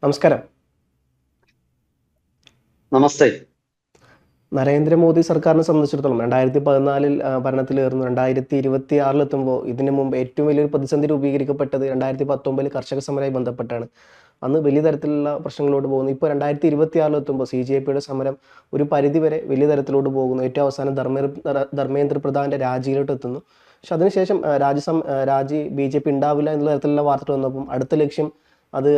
നമസ്കാരം. നമസ്തേ. നരേന്ദ്രമോദി സർക്കാരിനെ സംബന്ധിച്ചിടത്തോളം 2014 ഭരണത്തിലേറുന്നു. 2026 ഇതിനു മുമ്പ് ഏറ്റവും വലിയൊരു പ്രതിസന്ധി രൂപീകരിക്കപ്പെട്ടത് 2019 കർഷക സമരവുമായി ബന്ധപ്പെട്ടാണ്. അന്ന് വലിയ തരത്തിലുള്ള പ്രശ്നങ്ങളോട് പോകുന്നു. ഇപ്പോൾ 2026 CJPയുടെ സമരം ഒരു പരിധിവരെ വലിയ തരത്തിലോട്ട് പോകുന്നു. ഏറ്റവും അവസാനം ധർമ്മേന്ദ്ര പ്രധാന്റെ രാജിയിലോട്ട് എത്തുന്നു. പക്ഷെ അതിനുശേഷം രാജി BJP ഉണ്ടാവില്ല എന്നുള്ള തരത്തിലുള്ള വാർത്ത വന്നപ്പം അടുത്ത ലക്ഷ്യം അത്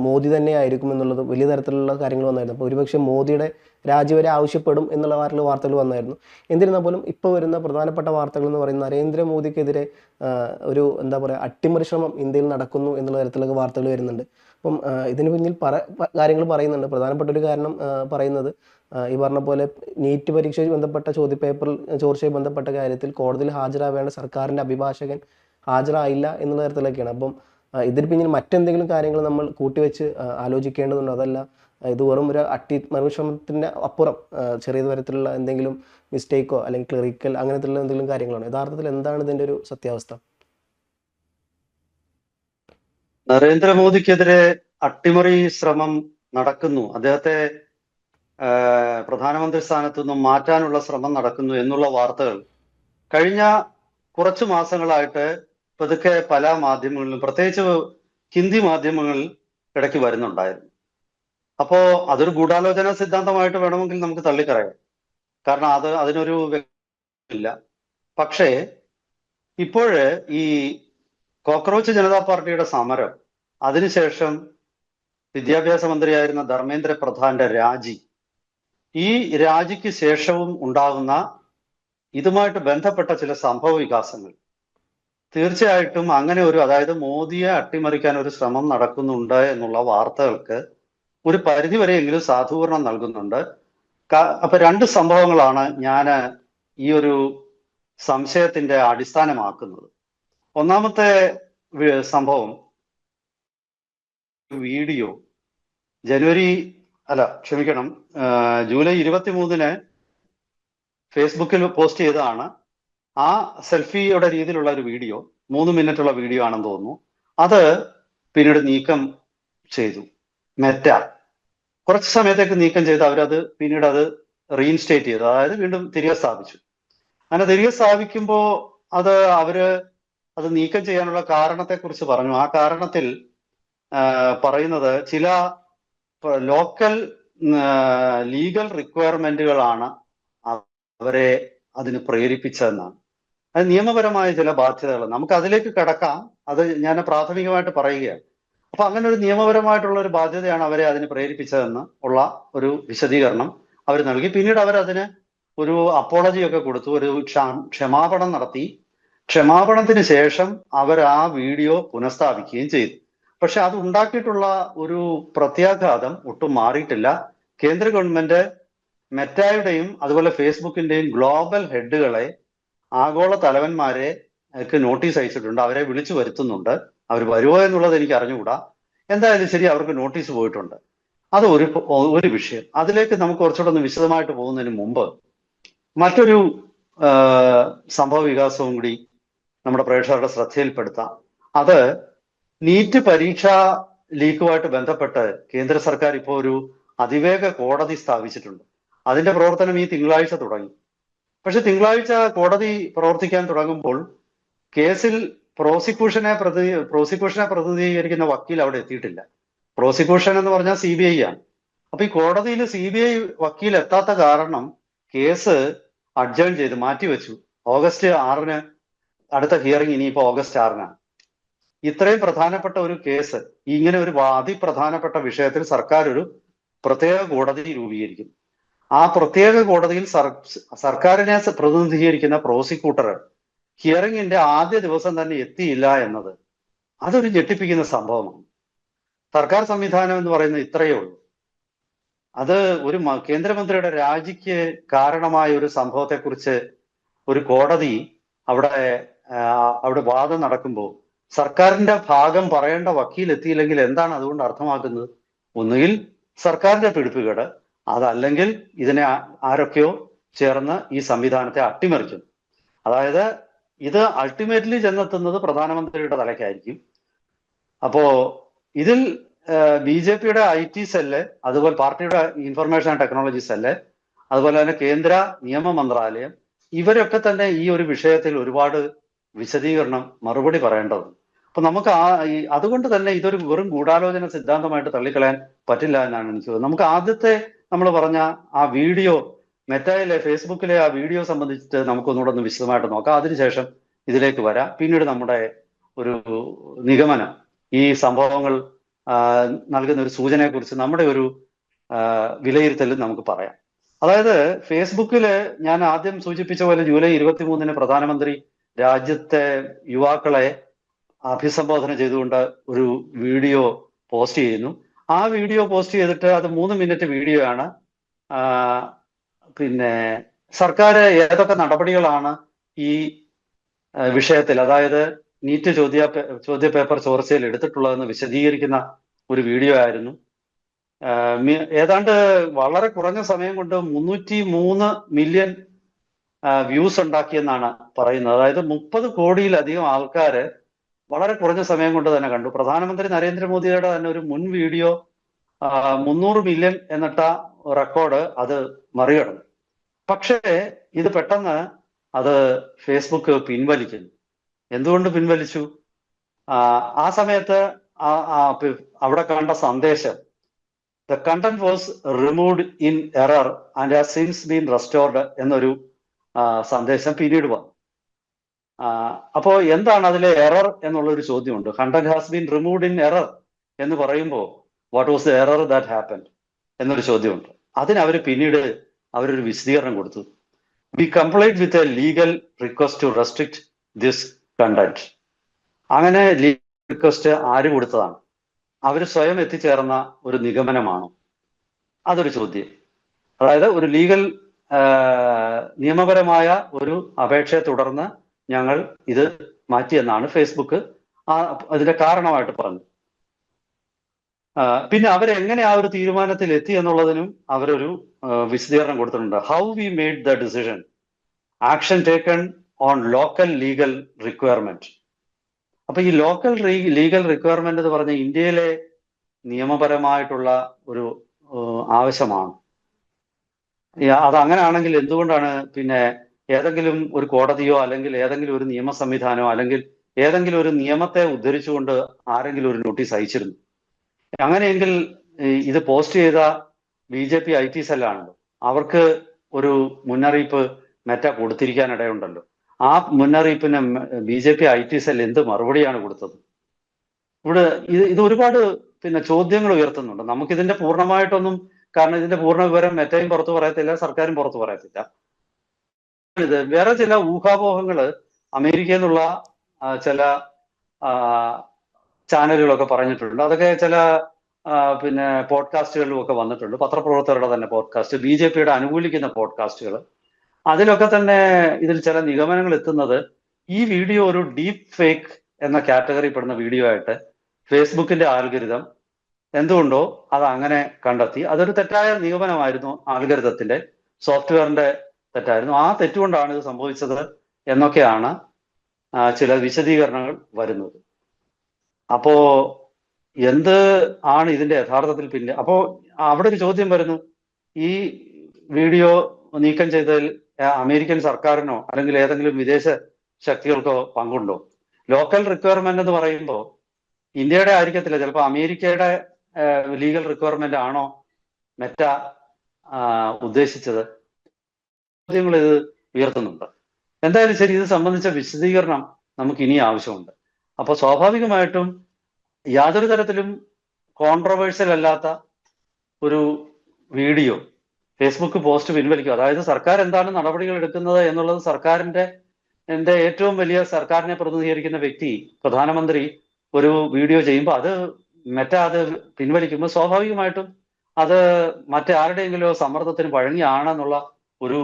മോദി തന്നെയായിരിക്കും എന്നുള്ളത് വലിയ തരത്തിലുള്ള കാര്യങ്ങൾ വന്നായിരുന്നു. അപ്പോൾ ഒരുപക്ഷെ മോദിയുടെ രാജി വരെ ആവശ്യപ്പെടും എന്നുള്ള വാർത്തകൾ വന്നായിരുന്നു. എന്നിരുന്നാൽ പോലും ഇപ്പോൾ വരുന്ന പ്രധാനപ്പെട്ട വാർത്തകൾ എന്ന് പറയുന്നത് നരേന്ദ്രമോദിക്കെതിരെ ഒരു എന്താ പറയുക അട്ടിമറി ശ്രമം ഇന്ത്യയിൽ നടക്കുന്നു എന്നുള്ള തരത്തിലൊക്കെ വാർത്തകൾ വരുന്നുണ്ട്. അപ്പം ഇതിന് പിന്നിൽ കാര്യങ്ങൾ പറയുന്നുണ്ട്. പ്രധാനപ്പെട്ട ഒരു കാരണം പറയുന്നത് ഈ പറഞ്ഞ പോലെ നീറ്റ് പരീക്ഷയിൽ ബന്ധപ്പെട്ട ചോദ്യപേപ്പർ ചോർച്ചയുമായി ബന്ധപ്പെട്ട കാര്യത്തിൽ കോടതിയിൽ ഹാജരാവേണ്ട സർക്കാരിൻ്റെ അഭിഭാഷകൻ ഹാജരായില്ല എന്നുള്ള തരത്തിലൊക്കെയാണ്. അപ്പം ഇതിന് പിന്നിൽ മറ്റെന്തെങ്കിലും കാര്യങ്ങൾ നമ്മൾ കൂട്ടിവെച്ച് ആലോചിക്കേണ്ടതുണ്ട്. അതല്ല ഇത് വെറും ഒരു അട്ടിമറിശ്രമത്തിൻ്റെ അപ്പുറം ചെറിയ തരത്തിലുള്ള എന്തെങ്കിലും മിസ്റ്റേക്കോ അല്ലെങ്കിൽ ക്ലറിക്കൽ അങ്ങനത്തെയുള്ള എന്തെങ്കിലും കാര്യങ്ങളാണ്. യഥാർത്ഥത്തിൽ എന്താണ് ഇതിൻ്റെ ഒരു സത്യാവസ്ഥ? നരേന്ദ്രമോദിക്കെതിരെ അട്ടിമറി ശ്രമം നടക്കുന്നു, അദ്ദേഹത്തെ പ്രധാനമന്ത്രി സ്ഥാനത്തു നിന്നും മാറ്റാനുള്ള ശ്രമം നടക്കുന്നു എന്നുള്ള വാർത്തകൾ കഴിഞ്ഞ കുറച്ചു മാസങ്ങളായിട്ട് പതുക്കെ പല മാധ്യമങ്ങളിലും, പ്രത്യേകിച്ച് ഹിന്ദി മാധ്യമങ്ങളിൽ ഇടയ്ക്ക് വരുന്നുണ്ടായിരുന്നു. അപ്പോ അതൊരു ഗൂഢാലോചന സിദ്ധാന്തമായിട്ട് വേണമെങ്കിൽ നമുക്ക് തള്ളിക്കളയാം. കാരണം അതിനൊരു ഇല്ല. പക്ഷേ ഇപ്പോഴ് ഈ കോക്രോച്ച് ജനതാ പാർട്ടിയുടെ സമരം, അതിനുശേഷം വിദ്യാഭ്യാസ മന്ത്രിയായിരുന്ന ധർമ്മേന്ദ്ര പ്രധാന്റെ രാജി, ഈ രാജിക്ക് ശേഷവും ഉണ്ടാകുന്ന ഇതുമായിട്ട് ബന്ധപ്പെട്ട ചില സംഭവ വികാസങ്ങൾ തീർച്ചയായിട്ടും അങ്ങനെ അതായത് മോദിയെ അട്ടിമറിക്കാൻ ഒരു ശ്രമം നടക്കുന്നുണ്ട് എന്നുള്ള വാർത്തകൾക്ക് ഒരു പരിധിവരെയെങ്കിലും സാധൂകരണം നൽകുന്നുണ്ട്. അപ്പൊ രണ്ട് സംഭവങ്ങളാണ് ഞാൻ ഈ ഒരു സംശയത്തിന്റെ അടിസ്ഥാനമാക്കുന്നത്. ഒന്നാമത്തെ സംഭവം, വീഡിയോ ജൂലൈ 23 ഫേസ്ബുക്കിൽ പോസ്റ്റ് ചെയ്തതാണ്. ആ സെൽഫിയുടെ രീതിയിലുള്ള ഒരു വീഡിയോ, 3 മിനിറ്റുള്ള വീഡിയോ ആണെന്ന് തോന്നുന്നു. അത് പിന്നീട് നീക്കം ചെയ്തു മെറ്റ. കുറച്ച് സമയത്തേക്ക് നീക്കം ചെയ്ത് പിന്നീട് അത് റീഇൻസ്റ്റേറ്റ് ചെയ്തു, അതായത് വീണ്ടും തിരികെ സ്ഥാപിച്ചു. അങ്ങനെ തിരികെ സ്ഥാപിക്കുമ്പോൾ അത് നീക്കം ചെയ്യാനുള്ള കാരണത്തെക്കുറിച്ച് പറഞ്ഞു. ആ കാരണത്തിൽ പറയുന്നത് ചില ലോക്കൽ ലീഗൽ റിക്വയർമെന്റുകളാണ് അവരെ അതിന് പ്രേരിപ്പിച്ചതെന്നാണ്. അത് നിയമപരമായ ചില ബാധ്യതകൾ, നമുക്ക് അതിലേക്ക് കടക്കാം, അത് ഞാൻ പ്രാഥമികമായിട്ട് പറയുകയാണ്. അപ്പൊ അങ്ങനെ ഒരു നിയമപരമായിട്ടുള്ള ഒരു ബാധ്യതയാണ് അവരെ അതിന് പ്രേരിപ്പിച്ചതെന്ന് ഉള്ള ഒരു വിശദീകരണം അവർ നൽകി. പിന്നീട് അവരതിന് ഒരു അപ്പോളജിയൊക്കെ കൊടുത്തു, ഒരു ക്ഷമാപണം നടത്തി. ക്ഷമാപണത്തിന് ശേഷം അവർ ആ വീഡിയോ പുനഃസ്ഥാപിക്കുകയും ചെയ്തു. പക്ഷെ അത് ഉണ്ടാക്കിയിട്ടുള്ള ഒരു പ്രത്യാഘാതം ഒട്ടും മാറിയിട്ടില്ല. കേന്ദ്ര ഗവൺമെന്റ് മെറ്റയുടെയും അതുപോലെ ഫേസ്ബുക്കിന്റെയും ഗ്ലോബൽ ഹെഡുകളെ, ആഗോള തലവന്മാരെ നോട്ടീസ് അയച്ചിട്ടുണ്ട്. അവരെ വിളിച്ചു വരുത്തുന്നുണ്ട്. അവർ വരുമോ എന്നുള്ളത് എനിക്ക് അറിഞ്ഞുകൂടാ. എന്തായാലും ശരി, അവർക്ക് നോട്ടീസ് പോയിട്ടുണ്ട്. അത് ഒരു വിഷയം. അതിലേക്ക് നമുക്ക് കുറച്ചുകൂടെ ഒന്ന് വിശദമായിട്ട് പോകുന്നതിന് മുമ്പ് മറ്റൊരു സംഭവ വികാസവും കൂടി നമ്മുടെ പ്രേക്ഷകരുടെ ശ്രദ്ധയിൽപ്പെടുത്താം. അത് നീറ്റ് പരീക്ഷാ ലീക്കുമായിട്ട് ബന്ധപ്പെട്ട് കേന്ദ്ര സർക്കാർ ഇപ്പോൾ ഒരു അതിവേഗ കോടതി സ്ഥാപിച്ചിട്ടുണ്ട്. അതിന്റെ പ്രവർത്തനം ഈ തിങ്കളാഴ്ച തുടങ്ങി. പക്ഷെ തിങ്കളാഴ്ച കോടതി പ്രവർത്തിക്കാൻ തുടങ്ങുമ്പോൾ കേസിൽ പ്രോസിക്യൂഷനെ പ്രതിനിധീകരിക്കുന്ന വക്കീൽ അവിടെ എത്തിയിട്ടില്ല. പ്രോസിക്യൂഷൻ എന്ന് പറഞ്ഞാൽ CBI ആണ്. അപ്പൊ ഈ കോടതിയിൽ CBI വക്കീൽ എത്താത്ത കാരണം കേസ് അഡ്ജേൺ ചെയ്ത് മാറ്റിവെച്ചു. ഓഗസ്റ്റ് 6 അടുത്ത ഹിയറിംഗ് ഇനിയിപ്പോ ഓഗസ്റ്റ് 6 ഇത്രയും പ്രധാനപ്പെട്ട ഒരു കേസ്, ഇങ്ങനെ ഒരു അതിപ്രധാനപ്പെട്ട വിഷയത്തിൽ സർക്കാർ ഒരു പ്രത്യേക കോടതി രൂപീകരിക്കും. ആ പ്രത്യേക കോടതിയിൽ സർക്കാരിനെ പ്രതിനിധീകരിക്കുന്ന പ്രോസിക്യൂട്ടർ ഹിയറിംഗിന്റെ ആദ്യ ദിവസം തന്നെ എത്തിയില്ല എന്നത് അതൊരു ഞെട്ടിപ്പിക്കുന്ന സംഭവമാണ്. സർക്കാർ സംവിധാനം എന്ന് പറയുന്നത് ഇത്രയേ ഉള്ളൂ. അത് ഒരു കേന്ദ്രമന്ത്രിയുടെ രാജിക്ക് കാരണമായ ഒരു സംഭവത്തെക്കുറിച്ച് ഒരു കോടതി അവിടെ വാദം നടക്കുമ്പോൾ സർക്കാരിന്റെ ഭാഗം പറയേണ്ട വക്കീൽ എത്തിയില്ലെങ്കിൽ എന്താണ് അതുകൊണ്ട് അർത്ഥമാക്കുന്നത്? ഒന്നുകിൽ സർക്കാരിന്റെ പിടിപ്പുകേട്, അതല്ലെങ്കിൽ ഇതിനെ ആരൊക്കെയോ ചേർന്ന് ഈ സംവിധാനത്തെ അട്ടിമറിക്കും. അതായത് ഇത് അൾട്ടിമേറ്റ്ലി ചെന്നെത്തുന്നത് പ്രധാനമന്ത്രിയുടെ തലയ്ക്കായിരിക്കും. അപ്പോ ഇതിൽ BJPയുടെ IT സെല്ല്, അതുപോലെ പാർട്ടിയുടെ ഇൻഫർമേഷൻ ആൻഡ് ടെക്നോളജി സെല്ല്, അതുപോലെ തന്നെ കേന്ദ്ര നിയമ മന്ത്രാലയം, ഇവരൊക്കെ തന്നെ ഈ ഒരു വിഷയത്തിൽ ഒരുപാട് വിശദീകരണം, മറുപടി പറയേണ്ടതുണ്ട്. അപ്പൊ നമുക്ക് അതുകൊണ്ട് തന്നെ ഇതൊരു വെറും ഗൂഢാലോചന സിദ്ധാന്തമായിട്ട് തള്ളിക്കളയാൻ പറ്റില്ല എന്നാണ് എനിക്ക് തോന്നുന്നത്. നമുക്ക് ആദ്യത്തെ നമ്മൾ പറഞ്ഞ ആ വീഡിയോ, മെറ്റയിലെ ഫേസ്ബുക്കിലെ ആ വീഡിയോ സംബന്ധിച്ചിട്ട് നമുക്കൊന്നുകൂടെ ഒന്ന് വിശദമായിട്ട് നോക്കാം. അതിനുശേഷം ഇതിലേക്ക് വരാം. പിന്നീട് നമ്മുടെ ഒരു നിഗമനം, ഈ സംഭവങ്ങൾ നൽകുന്ന ഒരു സൂചനയെക്കുറിച്ച് നമ്മുടെ ഒരു വിലയിരുത്തലും നമുക്ക് പറയാം. അതായത് ഫേസ്ബുക്കില് ഞാൻ ആദ്യം സൂചിപ്പിച്ച പോലെ ജൂലൈ 23-ന് പ്രധാനമന്ത്രി രാജ്യത്തെ യുവാക്കളെ അഭിസംബോധന ചെയ്തുകൊണ്ട് ഒരു വീഡിയോ പോസ്റ്റ് ചെയ്യുന്നു. ആ വീഡിയോ പോസ്റ്റ് ചെയ്തിട്ട് അത് 3 മിനിറ്റ് വീഡിയോ ആണ്. പിന്നെ സർക്കാർ ഏതൊക്കെ നടപടികളാണ് ഈ വിഷയത്തിൽ, അതായത് നീറ്റ് ചോദ്യ പേപ്പർ ചോർച്ചയിൽ എടുത്തിട്ടുള്ളതെന്ന് വിശദീകരിക്കുന്ന ഒരു വീഡിയോ ആയിരുന്നു. ഏതാണ്ട് വളരെ കുറഞ്ഞ സമയം കൊണ്ട് 303 മില്യൺ വ്യൂസ് ഉണ്ടാക്കിയെന്നാണ് പറയുന്നത്. അതായത് 30 കോടിയിലധികം ആൾക്കാര് വളരെ കുറഞ്ഞ സമയം കൊണ്ട് തന്നെ കണ്ടു. പ്രധാനമന്ത്രി നരേന്ദ്രമോദിയുടെ തന്നെ ഒരു മുൻ വീഡിയോ 300 മില്യൺ എന്നിട്ട റെക്കോർഡ് അത് മറികടന്നു. പക്ഷേ ഇത് പെട്ടെന്ന് അത് ഫേസ്ബുക്ക് പിൻവലിക്കുന്നു. എന്തുകൊണ്ട് പിൻവലിച്ചു? ആ സമയത്ത് അവിടെ കണ്ട സന്ദേശം, the content was removed in error and has since been restored എന്നൊരു സന്ദേശം പിന്നീട് വന്നു. അപ്പോ എന്താണ് അതിലെ എറർ എന്നുള്ളൊരു ചോദ്യമുണ്ട്. Content has been removed in error എന്ന് പറയുമ്പോൾ what was the error that happened എന്നൊരു ചോദ്യമുണ്ട്. അതിന് പിന്നീട് അവരൊരു വിശദീകരണം കൊടുത്തു. We complaint with a legal request to restrict this content. അങ്ങനെ ലീഗൽ റിക്വസ്റ്റ് ആര് കൊടുത്തതാണ്? അവർ സ്വയം എത്തിച്ചേർന്ന ഒരു നിഗമനമാണോ? അതൊരു ചോദ്യം. അതായത് ഒരു ലീഗൽ നിയമപരമായ ഒരു അപേക്ഷയെ തുടർന്ന് ഞങ്ങൾ ഇത് മാറ്റിയെന്നാണ് ഫേസ്ബുക്ക് അതിന്റെ കാരണമായിട്ട് പറഞ്ഞത്. പിന്നെ അവരെങ്ങനെ ആ ഒരു തീരുമാനത്തിൽ എത്തി എന്നുള്ളതിനും അവരൊരു വിശദീകരണം കൊടുത്തിട്ടുണ്ട്. How we made the decision, action taken on local legal requirement. അപ്പൊ ഈ ലോക്കൽ ലീഗൽ റിക്വയർമെന്റ് എന്ന് പറഞ്ഞ ഇന്ത്യയിലെ നിയമപരമായിട്ടുള്ള ഒരു ആവശ്യമാണ്. അതങ്ങനെയാണെങ്കിൽ എന്തുകൊണ്ടാണ് പിന്നെ ഏതെങ്കിലും ഒരു കോടതിയോ അല്ലെങ്കിൽ ഏതെങ്കിലും ഒരു നിയമ സംവിധാനമോ അല്ലെങ്കിൽ ഏതെങ്കിലും ഒരു നിയമത്തെ ഉദ്ധരിച്ചുകൊണ്ട് ആരെങ്കിലും ഒരു നോട്ടീസ് അയച്ചിരുന്നു? അങ്ങനെയെങ്കിൽ ഇത് പോസ്റ്റ് ചെയ്ത BJP IT സെല്ലാണല്ലോ, അവർക്ക് ഒരു മുന്നറിയിപ്പ് മെറ്റ കൊടുത്തിരിക്കാനിടയുണ്ടല്ലോ. ആ മുന്നറിയിപ്പിന് BJP IT സെൽ എന്ത് മറുപടിയാണ് കൊടുത്തത്? ഇവിടെ ഇത് ഒരുപാട് പിന്നെ ചോദ്യങ്ങൾ ഉയർത്തുന്നുണ്ട്. നമുക്കിതിന്റെ പൂർണ്ണമായിട്ടൊന്നും, കാരണം ഇതിന്റെ പൂർണ്ണ വിവരം മെറ്റയും പുറത്തു പറയത്തില്ല, സർക്കാരും പുറത്തു പറയത്തില്ല. ഇത് വേറെ ചില ഊഹാപോഹങ്ങള് അമേരിക്കയിൽ നിന്നുള്ള ചില ചാനലുകളൊക്കെ പറഞ്ഞിട്ടുണ്ട്. അതൊക്കെ ചില പിന്നെ പോഡ്കാസ്റ്റുകളിലും ഒക്കെ വന്നിട്ടുണ്ട്. പത്രപ്രവർത്തകരുടെ തന്നെ പോഡ്കാസ്റ്റ്, BJPയുടെ അനുകൂലിക്കുന്ന പോഡ്കാസ്റ്റുകൾ. അതിലൊക്കെ തന്നെ ഇതിൽ ചില നിഗമനങ്ങൾ എത്തുന്നത് ഈ വീഡിയോ ഒരു ഡീപ്പ് ഫേക്ക് എന്ന കാറ്റഗറി പെടുന്ന വീഡിയോ ആയിട്ട് ഫേസ്ബുക്കിന്റെ ആൽഗരിതം എന്തുകൊണ്ടോ അത് അങ്ങനെ കണ്ടെത്തി. അതൊരു തെറ്റായ നിഗമനമായിരുന്നു, ആൽഗരിതത്തിന്റെ സോഫ്റ്റ്വെയറിന്റെ തെറ്റായിരുന്നു. ആ തെറ്റുകൊണ്ടാണ് ഇത് സംഭവിച്ചത് എന്നൊക്കെയാണ് ചില വിശദീകരണങ്ങൾ വരുന്നത്. അപ്പോ എന്ത് ആണ് ഇതിന്റെ യഥാർത്ഥത്തിൽ പിന്നെ? അപ്പോ അവിടെ ഒരു ചോദ്യം വരുന്നു, ഈ വീഡിയോ നീക്കം ചെയ്തതിൽ അമേരിക്കൻ സർക്കാരിനോ അല്ലെങ്കിൽ ഏതെങ്കിലും വിദേശ ശക്തികൾക്കോ പങ്കുണ്ടോ? ലോക്കൽ റിക്വയർമെന്റ് എന്ന് പറയുമ്പോൾ ഇന്ത്യയുടെ ആയിരിക്കത്തില്ല, ചിലപ്പോൾ അമേരിക്കയുടെ ലീഗൽ റിക്വയർമെന്റ് ആണോ മെറ്റ ഉദ്ദേശിച്ചത്? ചോദ്യങ്ങൾ ഇത് ഉയർത്തുന്നുണ്ട്. എന്തായാലും ശരി, ഇത് സംബന്ധിച്ച വിശദീകരണം നമുക്ക് ഇനി ആവശ്യമുണ്ട്. അപ്പോൾ സ്വാഭാവികമായിട്ടും യാതൊരു തരത്തിലും കോൺട്രവേഴ്സ്യൽ അല്ലാത്ത ഒരു വീഡിയോ ഫേസ്ബുക്ക് പോസ്റ്റ് പിൻവലിക്കുക, അതായത് സർക്കാർ എന്താണ് നടപടികൾ എടുക്കുന്നത് എന്നുള്ളത് സർക്കാരിന്റെ ഏറ്റവും വലിയ സർക്കാരിനെ പ്രതിനിധീകരിക്കുന്ന വ്യക്തി, പ്രധാനമന്ത്രി ഒരു വീഡിയോ ചെയ്യുമ്പോൾ അത് മെറ്റ അത് പിൻവലിക്കുമ്പോൾ സ്വാഭാവികമായിട്ടും അത് മറ്റാരുടെയെങ്കിലോ സമ്മർദ്ദത്തിന് വഴങ്ങിയാണെന്നുള്ള ഒരു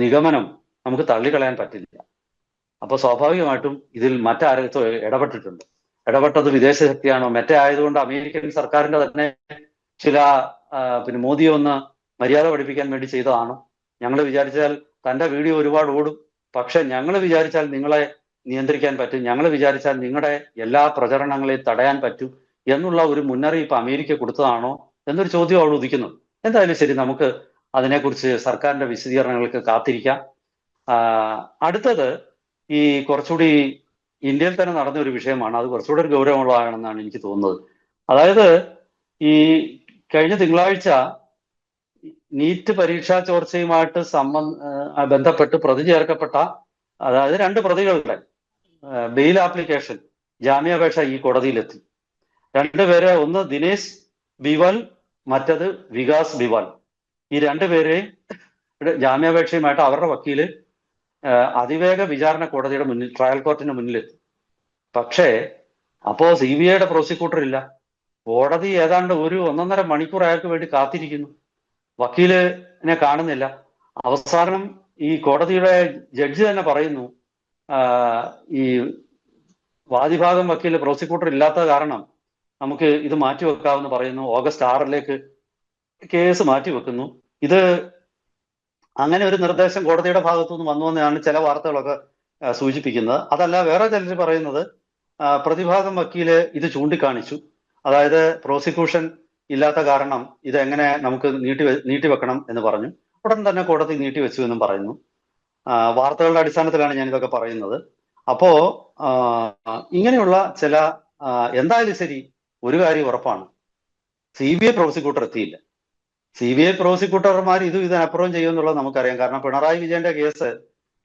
നിഗമനം നമുക്ക് തള്ളിക്കളയാൻ പറ്റില്ല. അപ്പോൾ സ്വാഭാവികമായിട്ടും ഇതിൽ മറ്റാരോ ഇടപെട്ടത് വിദേശ ശക്തിയാണോ? മെറ്റ ആയതുകൊണ്ട് അമേരിക്കൻ സർക്കാരിന്റെ തന്നെ ചില പിന്നെ മോദിയെ ഒന്ന് മര്യാദ പഠിപ്പിക്കാൻ വേണ്ടി ചെയ്തതാണോ? ഞങ്ങൾ വിചാരിച്ചാൽ തന്റെ വീഡിയോ ഒരുപാട് ഓടും, പക്ഷെ ഞങ്ങൾ വിചാരിച്ചാൽ നിങ്ങളെ നിയന്ത്രിക്കാൻ പറ്റും, ഞങ്ങൾ വിചാരിച്ചാൽ നിങ്ങളുടെ എല്ലാ പ്രചരണങ്ങളെയും തടയാൻ പറ്റും എന്നുള്ള ഒരു മുന്നറിയിപ്പ് അമേരിക്ക കൊടുത്തതാണോ എന്നൊരു ചോദ്യം അവിടെ ഉദിക്കുന്നു. എന്തായാലും ശരി, നമുക്ക് അതിനെക്കുറിച്ച് സർക്കാരിന്റെ വിശദീകരണങ്ങൾക്ക് കാത്തിരിക്കാം. അടുത്തത് ഈ കുറച്ചുകൂടി ഇന്ത്യയിൽ തന്നെ നടന്ന ഒരു വിഷയമാണ്. അത് കുറച്ചുകൂടി ഒരു ഗൗരവമുള്ളതാണെന്നാണ് എനിക്ക് തോന്നുന്നത്. അതായത് ഈ കഴിഞ്ഞ തിങ്കളാഴ്ച നീറ്റ് പരീക്ഷാ ചോർച്ചയുമായിട്ട് ബന്ധപ്പെട്ട് പ്രതി ചേർക്കപ്പെട്ട, അതായത് 2 പ്രതികളുടെ ബെയിൽ ആപ്ലിക്കേഷൻ, ജാമ്യാപേക്ഷ ഈ കോടതിയിലെത്തി. 2 പേരെ, ഒന്ന് ദിനേശ് ബിവൽ, മറ്റത് വികാസ് ബിവൽ. ഈ 2 പേരെയും ജാമ്യാപേക്ഷയുമായിട്ട് അവരുടെ വക്കീല് അതിവേഗ വിചാരണ കോടതിയുടെ മുന്നിൽ, ട്രയൽ കോർട്ടിന് മുന്നിലെത്തി. പക്ഷേ അപ്പോ CBIയുടെ പ്രോസിക്യൂട്ടർ ഇല്ല. കോടതി ഏതാണ്ട് 1-1.5 മണിക്കൂർ അയാൾക്ക് വേണ്ടി കാത്തിരിക്കുന്നു. വക്കീലിനെ കാണുന്നില്ല. അവസാനം ഈ കോടതിയുടെ ജഡ്ജി തന്നെ പറയുന്നു, ഈ വാദിഭാഗം വക്കീൽ പ്രോസിക്യൂട്ടർ ഇല്ലാത്ത കാരണം നമുക്ക് ഇത് മാറ്റിവെക്കാമെന്ന് പറയുന്നു. ഓഗസ്റ്റ് 6 കേസ് മാറ്റിവെക്കുന്നു. ഇത് അങ്ങനെ ഒരു നിർദ്ദേശം കോടതിയുടെ ഭാഗത്തുനിന്ന് വന്നു എന്നാണ് ചില വാർത്തകളൊക്കെ സൂചിപ്പിക്കുന്നത്. അതല്ല, വേറെ ചിലർ പറയുന്നത് പ്രതിഭാഗം വക്കീല് ഇത് ചൂണ്ടിക്കാണിച്ചു. അതായത് പ്രോസിക്യൂഷൻ ഇല്ലാത്ത കാരണം ഇതെങ്ങനെ നമുക്ക് നീട്ടിവെക്കണം എന്ന് പറഞ്ഞു. ഉടൻ തന്നെ കോടതി നീട്ടിവെച്ചു എന്നും പറയുന്നു. വാർത്തകളുടെ അടിസ്ഥാനത്തിലാണ് ഞാൻ ഇതൊക്കെ പറയുന്നത്. അപ്പോ ഇങ്ങനെയുള്ള ചില എന്തായാലും ശരി, ഒരു കാര്യം ഉറപ്പാണ്, CBI പ്രോസിക്യൂട്ടർ എത്തിയില്ല. CBI പ്രോസിക്യൂട്ടർമാർ ഇതിനപ്പുറം ചെയ്യുമെന്നുള്ളത് നമുക്കറിയാം. കാരണം പിണറായി വിജയന്റെ കേസ്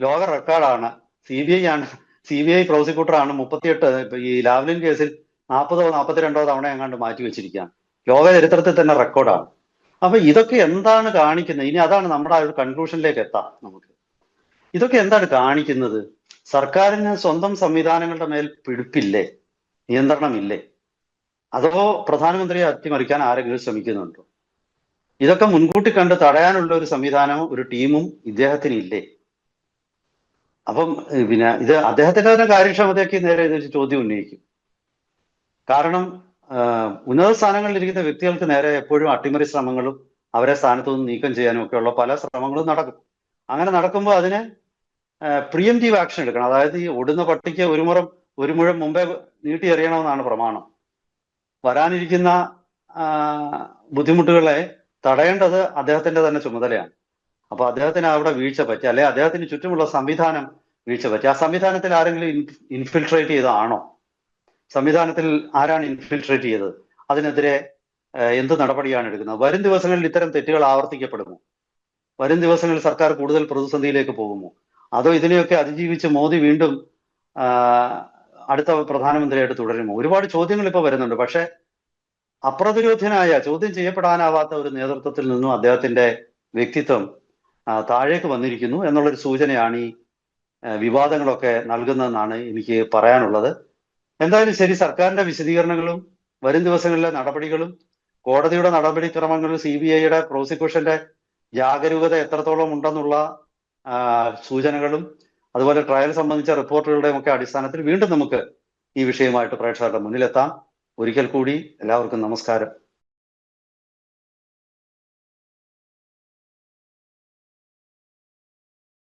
ലോക റെക്കോർഡാണ്. CBI പ്രോസിക്യൂട്ടറാണ് 38, ഈ ലാവ്ലിൻ കേസിൽ 40 42 തവണ എങ്ങാണ്ട് മാറ്റി വെച്ചിരിക്കുകയാണ്. ലോക ചരിത്രത്തിൽ തന്നെ റെക്കോർഡാണ്. അപ്പൊ ഇതൊക്കെ എന്താണ് കാണിക്കുന്നത്? ഇനി അതാണ് നമ്മുടെ ആ ഒരു കൺക്ലൂഷനിലേക്ക് എത്താം നമുക്ക്. ഇതൊക്കെ എന്താണ് കാണിക്കുന്നത്? സർക്കാരിന് സ്വന്തം സംവിധാനങ്ങളുടെ മേൽ പിടിപ്പില്ലേ, നിയന്ത്രണമില്ലേ? അതോ പ്രധാനമന്ത്രിയെ അട്ടിമറിക്കാൻ ആരെങ്കിലും ശ്രമിക്കുന്നുണ്ടോ? ഇതൊക്കെ മുൻകൂട്ടി കണ്ട് തടയാനുള്ള ഒരു സംവിധാനവും ഒരു ടീമും ഇദ്ദേഹത്തിന് ഇല്ലേ? അപ്പം പിന്നെ ഇത് അദ്ദേഹത്തിന്റെ തന്നെ കാര്യക്ഷമതയ്ക്ക് നേരെ ഇതൊരു ചോദ്യം ഉന്നയിക്കും. കാരണം ഉന്നത സ്ഥാനങ്ങളിൽ ഇരിക്കുന്ന വ്യക്തികൾക്ക് നേരെ എപ്പോഴും അട്ടിമറി ശ്രമങ്ങളും അവരെ സ്ഥാനത്തു നിന്ന് നീക്കം ചെയ്യാനും ഒക്കെയുള്ള പല ശ്രമങ്ങളും നടക്കും. അങ്ങനെ നടക്കുമ്പോൾ അതിന് പ്രിയംറ്റീവ് ആക്ഷൻ എടുക്കണം. അതായത് ഈ ഓടുന്ന പട്ടിക്ക് ഒരു മുഴം മുമ്പേ നീട്ടി എറിയണമെന്നാണ് പ്രമാണം. വരാനിരിക്കുന്ന ബുദ്ധിമുട്ടുകളെ തടയേണ്ടത് അദ്ദേഹത്തിന്റെ തന്നെ ചുമതലയാണ്. അപ്പൊ അദ്ദേഹത്തിന് അവിടെ വീഴ്ച പറ്റി, അല്ലെ അദ്ദേഹത്തിന് ചുറ്റുമുള്ള സംവിധാനം വീഴ്ച പറ്റി. ആ സംവിധാനത്തിൽ ആരെങ്കിലും ഇൻഫിൽട്രേറ്റ് ചെയ്തതാണോ? സംവിധാനത്തിൽ ആരാണ് ഇൻഫിൽട്രേറ്റ് ചെയ്തത്? അതിനെതിരെ എന്ത് നടപടിയാണ് എടുക്കുന്നത്? വരും ദിവസങ്ങളിൽ ഇത്തരം തെറ്റുകൾ ആവർത്തിക്കപ്പെടുമോ? വരും ദിവസങ്ങളിൽ സർക്കാർ കൂടുതൽ പ്രതിസന്ധിയിലേക്ക് പോകുമോ? അതോ ഇതിനെയൊക്കെ അതിജീവിച്ച് മോദി വീണ്ടും അടുത്ത പ്രധാനമന്ത്രിയായിട്ട് തുടരുമോ? ഒരുപാട് ചോദ്യങ്ങൾ ഇപ്പോൾ വരുന്നുണ്ട്. പക്ഷെ അപ്രതിരോധ്യനായ, ചോദ്യം ചെയ്യപ്പെടാനാവാത്ത ഒരു നേതൃത്വത്തിൽ നിന്നും അദ്ദേഹത്തിന്റെ വ്യക്തിത്വം താഴേക്ക് വന്നിരിക്കുന്നു എന്നുള്ളൊരു സൂചനയാണ് ഈ വിവാദങ്ങളൊക്കെ നൽകുന്നതെന്നാണ് എനിക്ക് പറയാനുള്ളത്. എന്തായാലും ശരി, സർക്കാരിന്റെ വിശദീകരണങ്ങളും വരും ദിവസങ്ങളിലെ നടപടികളും കോടതിയുടെ നടപടിക്രമങ്ങളും CBIയുടെ പ്രോസിക്യൂഷന്റെ ജാഗരൂകത എത്രത്തോളം ഉണ്ടെന്നുള്ള സൂചനകളും അതുപോലെ ട്രയൽ സംബന്ധിച്ച റിപ്പോർട്ടുകളുടെയും ഒക്കെ അടിസ്ഥാനത്തിൽ വീണ്ടും നമുക്ക് ഈ വിഷയമായിട്ട് പ്രേക്ഷകരുടെ മുന്നിലെത്താം. ഒരിക്കൽ കൂടി എല്ലാവർക്കും നമസ്കാരം.